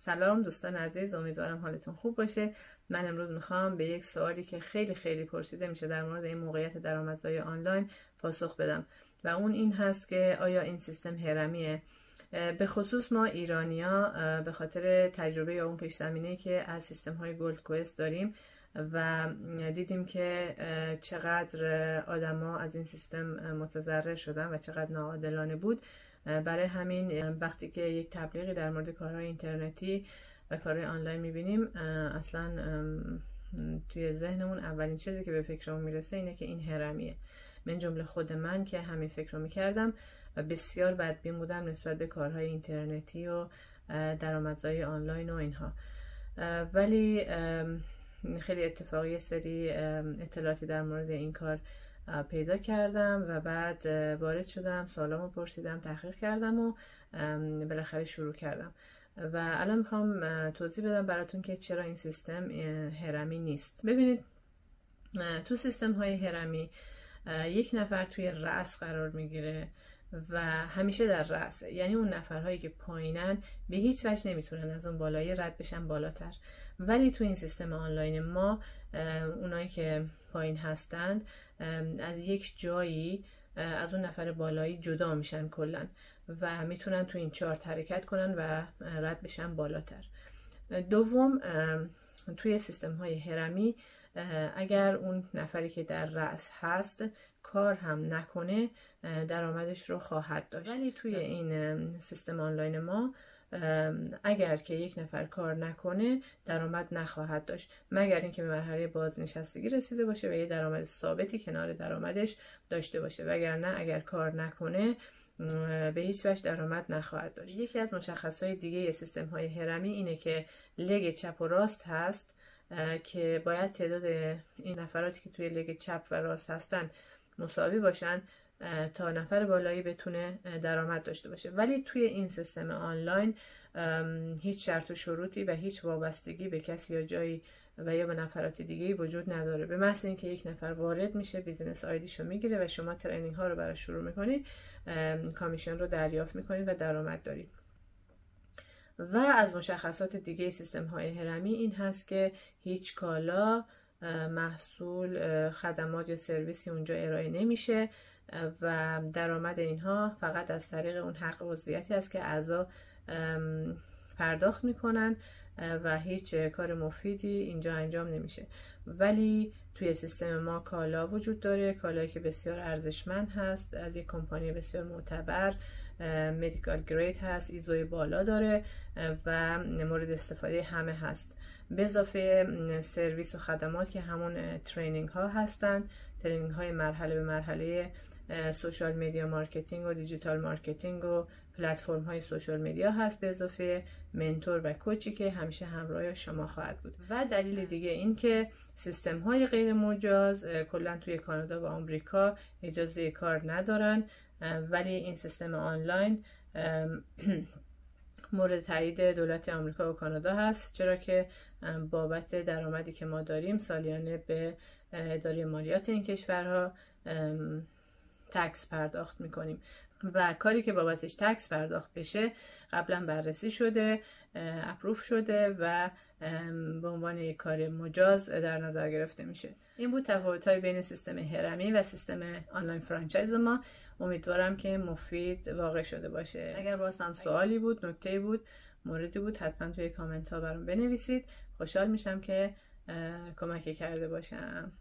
سلام دوستان عزیز، امیدوارم حالتون خوب باشه. من امروز میخوام به یک سوالی که خیلی پرسیده میشه در مورد این موقعیت درآمدزایی آنلاین پاسخ بدم و اون این هست که آیا این سیستم هرمیه؟ به خصوص ما ایرانیا به خاطر تجربه یا اون پیش زمینه‌ای که از سیستم های گولد کوست داریم و دیدیم که چقدر آدما از این سیستم متضرر شدن و چقدر ناعادلانه بود. برای همین وقتی که یک تبلیغی در مورد کارهای اینترنتی و کارهای آنلاین میبینیم اصلا توی ذهنمون اولین چیزی که به فکرمون میرسه اینه که این هرمیه. من جمله خود من که همین فکر رو میکردم و بسیار بدبین بودم نسبت به کارهای اینترنتی و درآمدزایی آنلاین و اینها. ولی خیلی اتفاقی سری اطلاعاتی در مورد این کار پیدا کردم و بعد وارد شدم، سوالامو پرسیدم، تحقیق کردم و بالاخره شروع کردم و الان میخوام توضیح بدم براتون که چرا این سیستم هرمی نیست. ببینید، تو سیستم های هرمی یک نفر توی رأس قرار میگیره و همیشه در رأس، یعنی اون نفرهایی که پایینن به هیچ وجه نمیتونن از اون بالایی رد بشن بالاتر. ولی تو این سیستم آنلاین ما اونایی که پایین هستند از یک جایی از اون نفر بالایی جدا میشن کلا و میتونن تو این چارت حرکت کنن و رد بشن بالاتر. دوم، توی سیستم های هرمی اگر اون نفری که در رأس هست کار هم نکنه درآمدش رو خواهد داشت. ولی توی این سیستم آنلاین ما اگر که یک نفر کار نکنه درآمد نخواهد داشت مگر اینکه به مرحله بازنشستگی رسیده باشه و یه درآمد ثابتی کنار درآمدش داشته باشه، وگرنه اگر کار نکنه به هیچ وجه درآمد نخواهد داشت. یکی از مشخصهای دیگه سیستم های هرمی اینه که لگ چپ و راست هست که باید تعداد این نفراتی که توی لگ چپ و راست هستن مساوی باشن تا نفر بالایی بتونه درآمد داشته باشه. ولی توی این سیستم آنلاین هیچ شرط و شروطی و هیچ وابستگی به کسی یا جایی و یا به نفرات دیگه‌ای وجود نداره. به محض اینکه یک نفر وارد میشه بیزینس آیدیشو میگیره و شما ترینینگ ها رو براش شروع میکنید، کامیشن رو دریافت میکنید و درآمد دارید. و از مشخصات دیگه سیستم های هرمی این هست که هیچ کالا، محصول، خدمات یا سرویسی اونجا ارائه نمیشه و درآمد اینها فقط از طریق اون حق عضویتی است که اعضا پرداخت میکنن و هیچ کار مفیدی اینجا انجام نمیشه. ولی توی سیستم ما کالا وجود داره، کالایی که بسیار ارزشمند هست، از یک کمپانی بسیار معتبر، مدیکال گرید هست، ایزوی بالا داره و مورد استفاده همه هست. به اضافه سرویس و خدمات که همون ترینینگ ها هستن، ترینینگ های مرحله به مرحله سوشال میدیا مارکتینگ و دیجیتال مارکتینگ و پلتفرم های سوشال میدیا هست، به اضافه منتور و کوچی که همیشه همراه شما خواهد بود. و دلیل دیگه این که سیستم های غیر مجاز کلا توی کانادا و آمریکا اجازه کار ندارن، ولی این سیستم آنلاین مورد تایید دولت آمریکا و کانادا هست، چرا که بابت درآمدی که ما داریم سالیانه به اداره مالیات این کشورها تکس پرداخت میکنیم و کاری که بابتش تکس پرداخت بشه قبلا بررسی شده، اپروف شده و به عنوان یک کار مجاز در نظر گرفته میشه. این بود تفاوت‌های بین سیستم هرمی و سیستم آنلاین فرانچایز ما. امیدوارم که مفید واقع شده باشه. اگر باز هم سوالی بود، نکته‌ای بود، موردی بود، حتما توی کامنت ها برام بنویسید. خوشحال میشم که کمکی کرده باشم.